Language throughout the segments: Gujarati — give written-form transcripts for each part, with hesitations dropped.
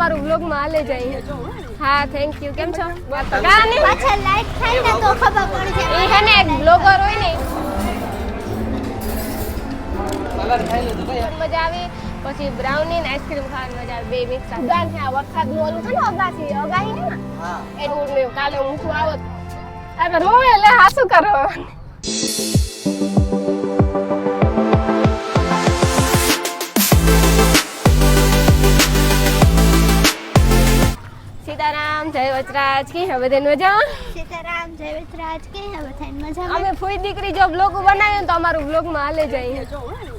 અમારું વ્લોગમાં હાલે જાય. હા થેન્ક યુ. કેમ છો? ગાની પાછળ લાઈટ થાય ને તો ખબર પડી જાય. એ હે ને એક બ્લોગર હોય ને સલાડ ખાઈ લીધું કઈ મજા આવે. પછી બ્રાઉની ને આઈસ્ક્રીમ ખાવાની મજા આવે. બે મિક્સ ગાન છે. આ વખત નું ઓલું છે ને અગાહી હે ને હા એટલું મેં કાલે ઊંઘું આવત આ રોવે એટલે હાસુ કરો. સીતારામ જય વચરાજ કી હવે બધાને મજામાં. સીતારામ જય વચરાજ કે હવે થઈને મજામાં. અમે ફૂઈ દીકરી જો બ્લોગ બનાવ્યો ને તો અમારું બ્લોગમાં હાલે જાય.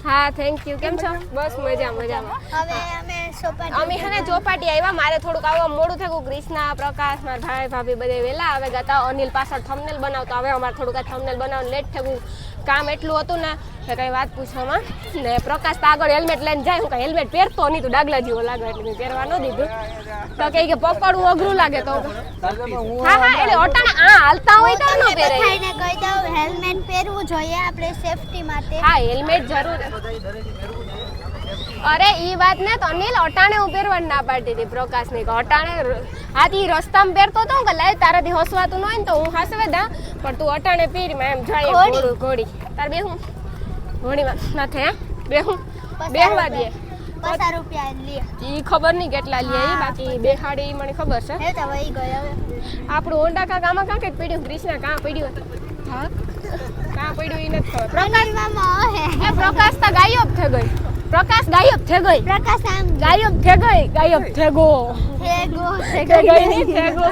હા થેન્ક યુ. કેમ છો? બસ મજામાં. હવે અમે સોપાટી અમે હે ને ચોપાટી આવ્યા. મારે થોડુંક આવવા મોડું થયું. ક્રિષ્ના પ્રકાશ મારા ભાઈ ભાભી બધે વેલા આવે ગયા. અનિલ પાછળ થંબનેલ બનાવતો. હવે અમારે થોડુંક આ થંબનેલ બનાવવાનું લેટ થયું. કામ એટલું હતું ને કે કઈ વાત પૂછવામાં ને પ્રકાશ તો આગળ હેલ્મેટ લઈને જાય. હું કઈ હેલ્મેટ પહેરતો નહીં તો ડાગલા જેવો લાગે એટલે મેં પહેરવા ન દીધું. તો કે પકડવું અઘરું લાગે તો હા એટલે ઓટાણા આ હાલતા હોય તો ન પહેરે. ખાઈને કહી દઉં હેલ્મેટ પહેરવું જોઈએ આપણે સેફટી માટે. હા હેલ્મેટ જરૂર. અરે ઈ વાત ને તો અનિલ અટાણે હું પહેરવાની ના પાડતી હતી પ્રકાશ ને અટાણે હાથી રસ્તામાં પહેરતો હતો કે લાય તારાથી હસવાતું ન હોય ને તો હું હસવે દા પણ તું અટાણે પહેરીમાં એમ જાય ઘોડી તાર બે હું ઘોડીમાં નાથે હે બે હું બેહવા દે 50 રૂપિયા લે. ઈ ખબર નહીં કેટલા લે ઈ બાકી બેહાડી મને ખબર છે. હે તો વહી ગયો હવે. આપણું હોન્ડા કા કામાં કાં કે પડ્યું ક્રિષ્ના કાં પડ્યું હા કાં પડ્યું ઈ નથી ખબર. પ્રકાશ મામા હે એ પ્રકાશ તો ગાયબ થઈ ગઈ. પ્રકાશ ગાયબ થઈ ગઈ. પ્રકાશ આમ ગાયબ થઈ ગઈ. ગાયબ થઈ ગયો. થેગો ગઈ નહીં થઈ ગયો.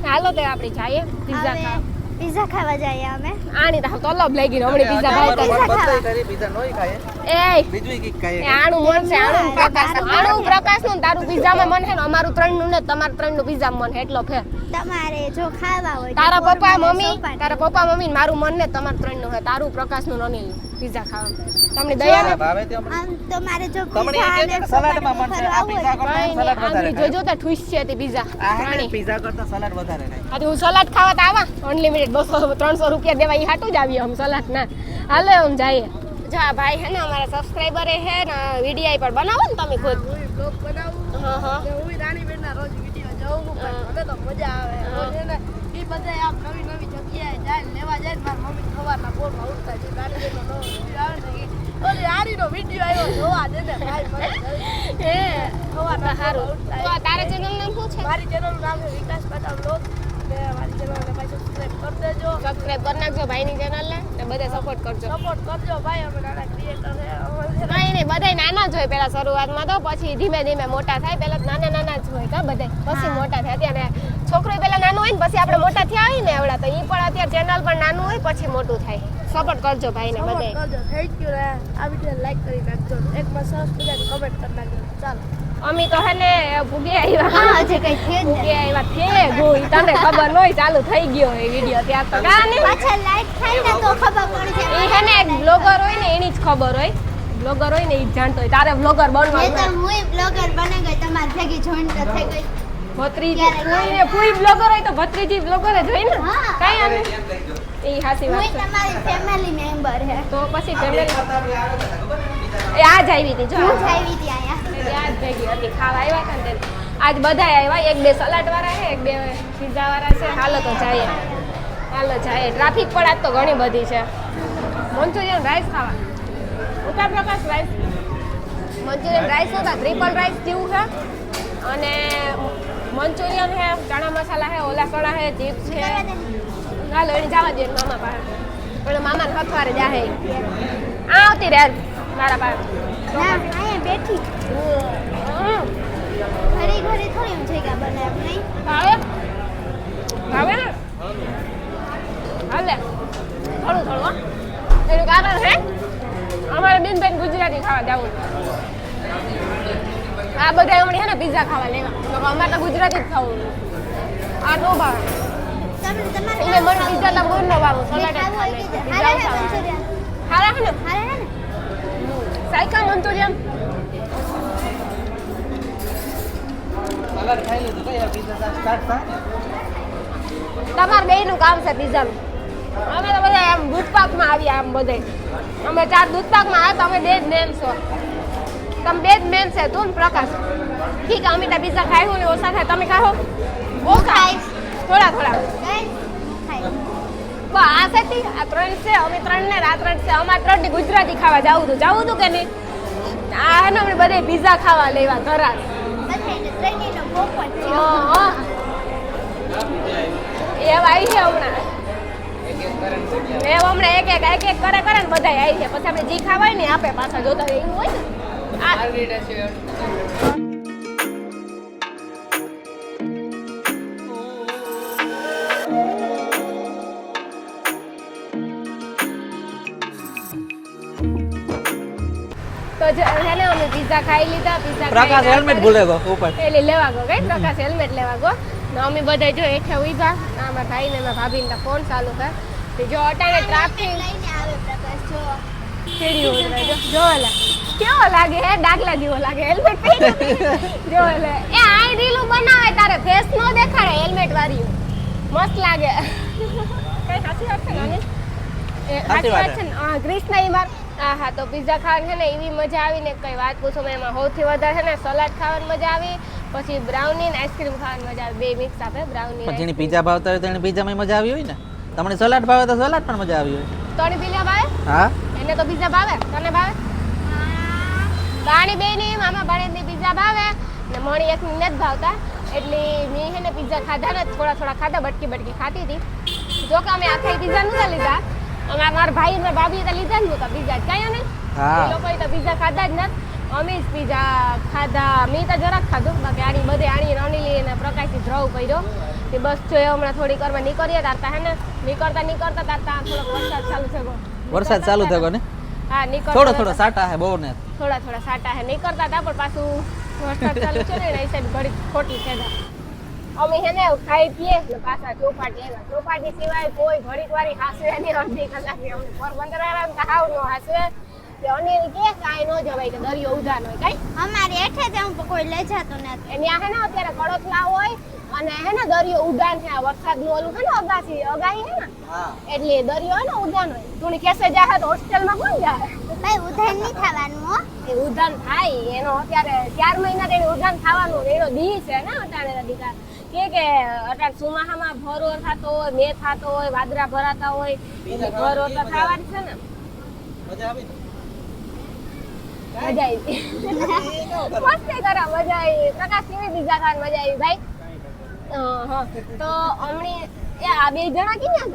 હાલો તો આપણે જઈએ પિઝા ખાવા. પિઝા ખાવા જઈએ અમે. આની તો તલબ લાગી હમણે પિઝા ખાવા. બધાય કરી બીજા નોય ખાય એ બીજું કઈક ખાય આણું મન છે આણું પ્રકાશ નું તારું પિઝામાં મન છે ને અમારું 3 નું ને તમારું 3 નું પિઝામાં મન છે એટલો ફેર. તમારે જો ખાવા હોય તારા પપ્પા મમ્મી મારું મન ને તમારું 3 નું છે. તારું પ્રકાશ નું અનિલ પિઝા ખાવા તમને દયા ને ભાવે તે આમ તો મારે જો તમને એક એક સલાડમાં મન છે આ પિઝા કરતા સલાડ વધારે જોજો તો ઠુસ છે તે પિઝા આ હે પિઝા કરતા સલાડ વધારે ખાય આજે હું સલાડ ખાવા તો આવા અનલિમિટેડ 200-300 રૂપિયા દેવા ઈ હાટું જ આવીએ હમ સલાડ ના હાલે હમ જઈએ. જો આ ભાઈ હે ને અમારા સબસ્ક્રાઇબર હે ને વિડીયો પર બનાવો ને તમે ખુદ બ્લોગ બનાવું. હા હું રાણીબેન ના રોજ વિડિયો જોઉં પણ મને તો મજા આવે. રોજ એને ઈ બધાય આમ નવી જગ્યાએ જાય લેવા જાય મારી મમ્મી ખવારના બોરમાં ઉઠતા છે રાણીબેન નો વિડિયો આવે ને ઓલી રાણીનો વિડિયો આવ્યો જોવા દે ને ભાઈ મને હે ખવારના સારું. તો તારા ચેનલ નામ શું છે? મારી ચેનલ નું નામ છે વિકાસ પાટા બ્લોગ ને મારી ચેનલ ને ભાઈ સબસ્ક્રાઇબ કરી દેજો. સબસ્ક્રાઇબ કરી નાખજો ભાઈની ચેનલ ને બધા સપોર્ટ કરજો. સપોર્ટ કરજો ભાઈ અમે નાના ક્રિએટર છે. કઈ નહીં બધાય નાના જ હોય પેલા શરૂઆતમાં તો પછી ધીમે ધીમે મોટા થાય. પેલા નાના જ હોય કા બધાય પછી મોટા થાય. અત્યારે છોકરો પેલા નાનું હોય ને પછી આપણે મોટા થયા હોય ને એવડા તો ઈ પણ અત્યારે ચેનલ પણ નાનું હોય પછી મોટું થાય. સપોર્ટ કરજો ભાઈને બધાય. કરજો થેન્ક યુ રે આ વિડિયો લાઈક કરી નાખજો. એક માં સરસ મજાની કમેન્ટ કરી નાખજો. ચાલો અમી તો હે ને ભૂગે આવ્યા. હા હજી કઈ છે જ ભૂગે આવ્યા છે ગોઈ તને ખબર નહોય ચાલુ થઈ ગયો એ વિડિયો ત્યાં તો ગાની પાછળ લાઈટ થાય ને તો ખબર પડી જાય. એ હે ને એક બ્લોગર હોય ને એની જ ખબર હોય. બ્લોગર હોય ને ઈ જ જાણતો હોય. તારે બ્લોગર એ બનવાનું તો હુંય બ્લોગર બની ગઈ તમારી ભેગી જોઈન તો થઈ ગઈ. ભત્રીજી ફૂઈ બ્લોગર હોય તો ભત્રીજી બ્લોગર જ હોય ને હા. કઈ આને એ હાસી વાત હુંય છે. તમારી ફેમિલી મેમ્બર હે. તો પછી ફેમિલી એ આજ આવી હતી જો હું જ આવી હતી અહીંયા. આજ ભેગી હતી ખાવા આવ્યા હતા ને તે. આજ બધાય આવ્યા. એક બે સલાડ વાળા છે એક બે પિઝા વાળા છે. હાલો તો જઈએ ટ્રાફિક પણ આજ તો ઘણી બધી છે. મંચુરિયન રાઈસ ખાવા ઉતા પ્રકાશ રાઈસ મંચુરિયન રાઈસ હતા ટ્રિપલ રાઈસ જેવું છે અને મંચુરિયન છે ચણા મસાલા છે ઓલા સણા છે ચિપ્સ છે. હાલો એને જવા દે મામા પાસે પણ મામાને હથવારે જાહે આવતી રે મારા પાસે ના અહીંયા બેઠી ઘરે થોડી એમ જગ્યા બને એમ નહીં. ભાવે ને હાલે થોડું હો. એનું કારણ છે અમારે બેન ગુજરાતી ખાવા જવું. આ બધા હમણાં છે ને પિઝા ખાવા લેવા તો અમારે તો ગુજરાતી જ ખાવું. આ નો ભાવે તમારે એને મને પિઝા ના મૂળ નો ભાવ સલાડ ખાવું હોય કે હારે હે મંચુરિયન. હારા છે ને હારે હે ને સાયકા મંચુરિયન સલાડ ખાઈ લીધું કઈ પિઝા સ્ટાર્ટ થાય તમારે બેયનું કામ છે પિઝાનું. અમે તો બધા આમ દૂધપાકમાં આવ્યા આમ બધે. અમે 4 દૂધપાકમાં આવ્યા તમે 2 જ મેન છો. તમે 2 જ મેન છે તું ને પ્રકાશ ઠીક છે અમિતા પિઝા ખાય હું ને ઓછા થાય તમે ખાઓ હું ખાઈશ થોડા થોડા ગાઈસ હું ખાઈશ બસ આ સેટી આ 3 છે અમે 3 ને રાત 3 છે અમાર 3 ની ગુજરાતી ખાવા જાવું તું કે નહીં આ હે ને અમે બધે પિઝા ખાવા લેવા ઘરાત બધાને ટ્રેનીનો પોપટ છે એ આવી છે હમણાં એ હમણાં એક કરે ને બધા આવી છે પછી આપણે જી ખાવાય ને આપે પાછા જોતા હોય એવું હોય ને આ તો જો હે ને અમે પિઝા ખાઈ લીધા પ્રકાશ હેલ્મેટ ભૂલે ગયો ઉપર એટલે લેવા ગયો કઈ પ્રકાશ હેલ્મેટ લેવા ગયો ને અમે બધા જો હેઠે ઉભા મારા ભાઈ ને મારા ભાભીને ફોન ચાલુ છે તે જો અટાણે ટ્રાફિક લઈને આવે પ્રકાશ જો સીડીઓ ઉતરે જો લે કેવો લાગે હે ડાગલા જેવો લાગે હેલ્મેટ પહેર્યું જો લે એ આઈ રીલું બનાવે તારે ફેસ નો દેખાડે હેલ્મેટ વાળ્યું મસ્ત લાગે કઈ સાચી વાત છે ને એ સાચી વાત છે ને કૃષ્ણ ઈ માર હા તો પિઝા ખાવાની છે ને એવી મજા આવી ને કઈ વાત પૂછો મેં એમાં સૌથી વધારે છે ને સલાડ ખાવાની મજા આવી પછી બ્રાઉની ને આઈસ્ક્રીમ ખાવાની મજા આવી બે મિક્સ આપે બ્રાઉની પણ જેની પિઝા ભાવતા હોય તેની પિઝામાં મજા આવી હોય ને તમને સલાડ ભાવે તો સલાડ પણ મજા આવી હોય તને પિઝા ભાવે હા એને તો પિઝા ભાવે તને ભાવે બાણી બેની મામા બાણીની પિઝા ભાવે ને મણી એકની નથી ભાવતા એટલે મેં છે ને પિઝા ખાધા ને થોડા ખાધા બટકી ખાતી હતી જો કે અમે આખા પિઝા નહોતા લીધા અમારા ભાઈ ને ભાભી તો લીધા જ નહોતા પિઝા કયા ને હા એ લોકોએ તો પિઝા ખાધા જ નથી અમે જ પિઝા ખાધા મેં તો જરાક ખાધું બાકી આણી રણીલી અને પ્રકાશી ધ્રવ કર્યો તે બસ જો હમણાં થોડીક વારમાં નીકળીએ તારતા હે ને નીકળતા તારતા થોડોક વરસાદ ચાલુ થયો વરસાદ ચાલુ થયો ને હા નીકળતા થોડો સાટા હે બહુ ને થોડા સાટા હે નીકળતા હતા પણ પાછું વરસાદ ચાલુ છે ને એ સાઈડ ઘડી ખોટી છે અમે હે ને ખાઈ પીએ ને પાછા ચોપાટી સિવાય કોઈ ઘડીક વારી હાસવે નહીં અડધી કલાકે અમને પોરબંદર વાળા હાવ નો હાસવે કે અનિલ કે કાંઈ ન જવાય કે દરિયો ઉધાન હોય કઈ અમારી હેઠે જ હું કોઈ લઈ જતો નથી એની આ હે ને અત્યારે કડોતલા હોય અને હે ને દરિયો ઉધાન છે આ વરસાદનું ઓલું છે ને અગાહી હે ને એટલે દરિયો હે ને ઉધાન હોય તું કેસે જાહે તો હોસ્ટેલમાં કોણ જાહે ભાઈ ઉધાર નહીં થવાનું હો એ ઉધાન થાય એનો અત્યારે 4 મહિના તેનું ઉધાન થવાનું એનો દી છે ને અટાણે દીકા કે અટાણ સુમાહામાં ભરો થતો હોય મે થતો હોય વાદરા ભરાતા હોય એટલે ભરો તો થવાની છે ને મજા આવી મજા આવી મસ્તી કરા મજા આવી પ્રકાશ કેવી પિઝા ખાવાની મજા આવી ભાઈ હા તો હમણી એ આ બે જણા ક્યાં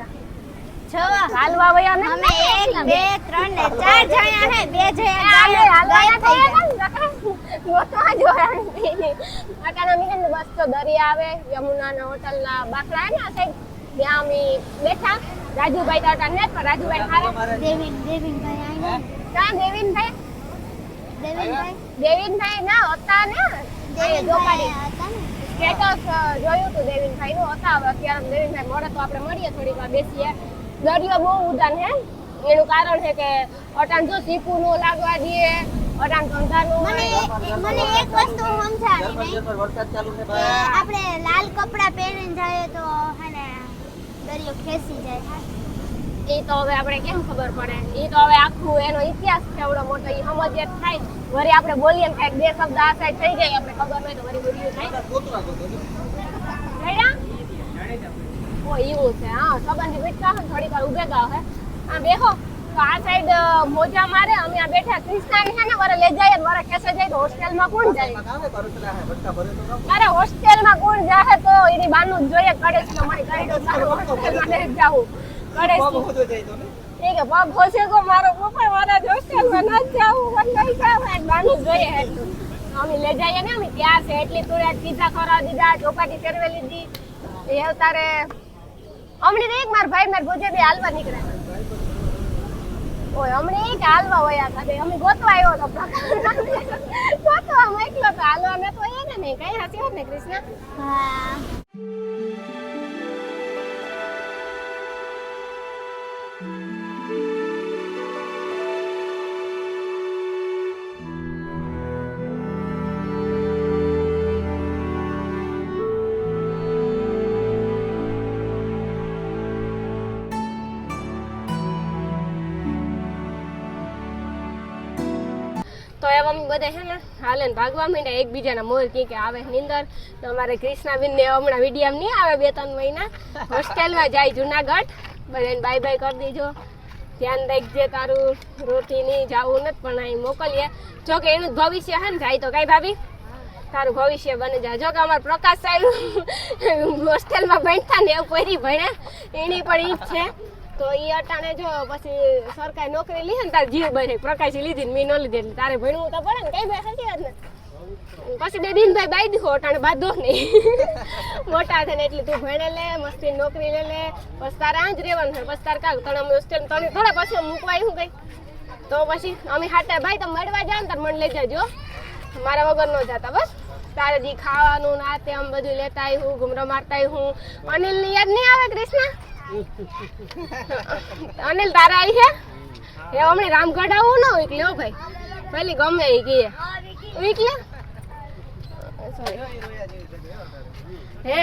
હતા હાલવા વયા ને અમે 1 2 3 ને 4 જણા હે બે જણા હાલવા થઈ ગયા ગોતવા જોયા અટાણા મીને બસ તો દરિયા આવે યમુનાના હોટલના બાકડા હે ને આ સાઈડ ત્યાં અમે બેઠા રાજુભાઈ તો અટાણ ને પણ રાજુભાઈ ખાવા દેવીનભાઈ આયા ક્યાં દેવીનભાઈ ના હતા ને દેવીનભાઈ હતા ને સ્ટેટસ જોયું તું દેવીનભાઈ નું હતા હવે અત્યારે દેવીનભાઈ મળે તો આપણે મળીએ થોડીક વાર બેસીએ દરિયો બહુ ઉદાન હે એનું કારણ છે કે અટાણ જો સીપુ નો લાગવા દે અટાણ ધંધાનું મને એક વસ્તુ સમજાવી નહીં વરસાદ ચાલુ છે કે આપણે લાલ કપડા પહેરીને જઈએ તો હે ને દરિયો ખેંચી જાય એ તો હવે આપણે કેમ ખબર પડે એ તો હવે આખું એનો ઇતિહાસ છે એવડો મોટો એ સમજે થાય વળી આપણે બોલીએ ને થાય બે શબ્દ આ સાઈડ થઈ જાય આપણે ખબર નહીં તો વળી બોલ્યું થાય ઓ એવું છે હા સંબંધી બેઠા થોડીક વાર ઉભે ગાવ હે આ બેહો તો આ સાઈડ મોજા મારે અમે આ બેઠા ક્રિષ્નાની છે ને વરે લઈ જાય ને વરે કેસે જાય તો હોસ્ટેલમાં કોણ જાય અરે હોસ્ટેલમાં કોણ જાય તો એની બાનું જ જોઈએ કડે છે મને કઈડો સારું હોસ્ટેલમાં લઈ જાવું કડે ઠીક હે પગ ખોસે કો મારો ઉપર મારા હોસ્ટેલમાં ન જાવું મને નહીં જાવ બાનું જ જોઈએ એટલું અમે લઈ જઈએ ને અમે ત્યાં છે એટલી તુરત પિઝા ખવડાવી દીધા ચોપાટી ફેરવે લીધી એ તારે હમણાં એક માર ભાઈ માર ગોજે બે હાલવા નીકળ્યા ઓય હમણાં એક હાલવા વયા હતા અમે ગોતવા આવ્યો તો ગોતવા મોકલો તો હાલવા મેં તો એને નહીં કઈ સાચી વાત ને કૃષ્ણ હા તો એમ અમે બધા છે ને હાલે ને ભાગવા માંડ્યા એકબીજાના મોર કે આવે નીંદર તો અમારે કૃષ્ણાબેન ને હમણાં વિડીયો નહીં આવે 2-3 મહિના હોસ્ટેલમાં જાય જુનાગઢ બધાને બાય બાય કરી દેજો ધ્યાન રાખજે તારું રોટી નહીં જવું નથી પણ અહીં મોકલીએ જો કે એનું જ ભવિષ્ય છે ને જાય તો કઈ ભાભી તારું ભવિષ્ય બની જાય જો કે અમારા પ્રકાશ સાહેબ હોસ્ટેલમાં ભણતા ને એવું કોઈ ભણે એની પણ ઈ જ છે તો એ અટાણે જો પછી સરકારી નોકરી લીધી ને તારે જીવ બને પ્રકાશ લીધી ને મેં ન લીધી એટલે તારે ભણવું તો પડે ને કઈ ભાઈ સાચી વાત ને પછી દિનભાઈ બાઈ દીધો અટાણે બાંધો નહીં મોટા છે ને એટલે તું ભણે લે મસ્તી નોકરી લે પછી તારે આ જ રહેવાનું છે પછી તારે કાંક તને અમે હોસ્ટેલ તને થોડા પછી મૂકવા આવ્યું કઈ તો પછી અમે હાટે ભાઈ તમે મળવા જાવ ને તારે મને લઈ જજો મારા વગર ન જતા બસ તારે જી ખાવાનું ના તે આમ બધું લેતા આવ્યું ઘુમરો મારતા આવ્યું અનિલ ની યાદ નહીં આવે કૃષ્ણ અનિલ તારે આવી છે એ હમણાં રામગઢ આવું ન હોય લ્યો ભાઈ પેલી ગમે એ કીએ વીકલે હે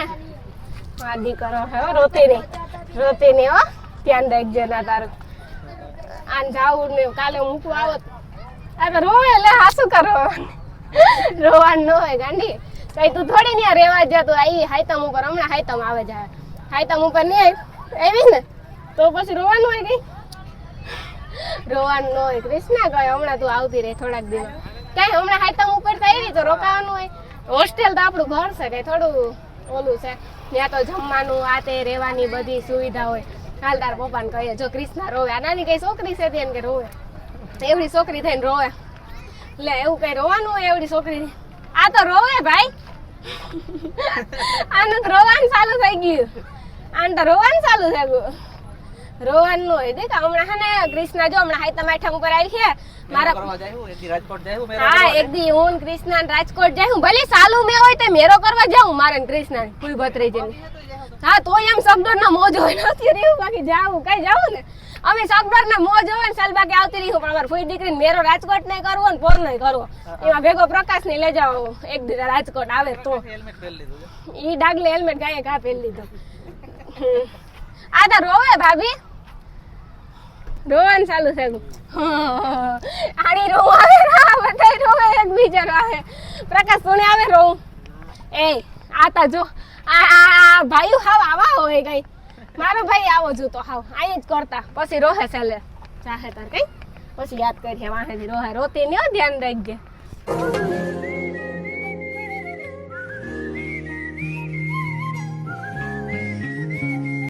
વાદી કરો હે રોતી નહીં હો ધ્યાન રાખજે ના તારું આન જાવું ને કાલે મૂકવા આવત આ તો રોવે લે હાસુ કરો રોવાનું ન હોય ગાંડી કઈ તું થોડી ને રેવા જ તું આવી હાઈતમ ઉપર હમણાં હાઈતમ આવે જાય હાઈતમ ઉપર નહીં આવી ને તો પછી રોવાનું હોય કઈ રોવાનું ન હોય કૃષ્ણા કઈ હમણાં તું આવતી રહે થોડાક દિવસ કઈ હમણાં હાઈતમ ઉપર તો આવી તો રોકાવાનું હોય હોસ્ટેલ તો આપણું ઘર છે કઈ થોડું ઓલું છે ત્યાં તો જમવાનું આ તે રહેવાની બધી સુવિધા હોય હાલ તાર પપ્પાને કહીએ જો કૃષ્ણા રોવે આ નાની કઈ છોકરી છે તેને કે રોવે એવડી છોકરી થઈને રોવે લે એવું કઈ રોવાનું હોય એવડી છોકરી આ તો રોવે ભાઈ આનું તો રોવાનું ચાલુ થઈ ગયું આને તો રોવાનું ચાલુ થઈ ગયું રોવાનું ન હોય દેખ હમણાં હે ને કૃષ્ણા જો હમણાં હાઈતમ આઠમ ઉપર આવી છે મારા હા એક દી હું કૃષ્ણા રાજકોટ જાઉં ભલે સાલુ મેં હોય તો મેરો કરવા જાઉં મારે કૃષ્ણા કોઈ ભત્રી જઈને હા તો એમ સગડોર ના મોજ હોય નથી રહ્યું બાકી જાવું કઈ જાવું ને અમે સગડોર ના મોજ હોય ને સાલ બાકી આવતી રહ્યું પણ અમારે ફૂઈ દીકરીને મેરો રાજકોટ નહીં કરવો ને પોર નહીં કરવો એમાં ભેગો પ્રકાશ ને લઈ જાવ એક દી રાજકોટ આવે તો ઈ ડાગલે હેલ્મેટ ગાયે કા પહેરી લીધું આ તો રોવે ભાભી રોવાનું ચાલુ છે આડી રોવ આવે બધા રોવે એકબીજા આવે પ્રકાશ સોને આવે રોવ એ આતા જો આ ભાઈ હાવ આવા હોય કઈ મારો ભાઈ આવો જો તો હાવ આઈ જ કરતા પછી રોહે ચાલે ચાહે તાર કઈ પછી યાદ કરીએ વાહે રોહે રોતી ને ધ્યાન રાખજે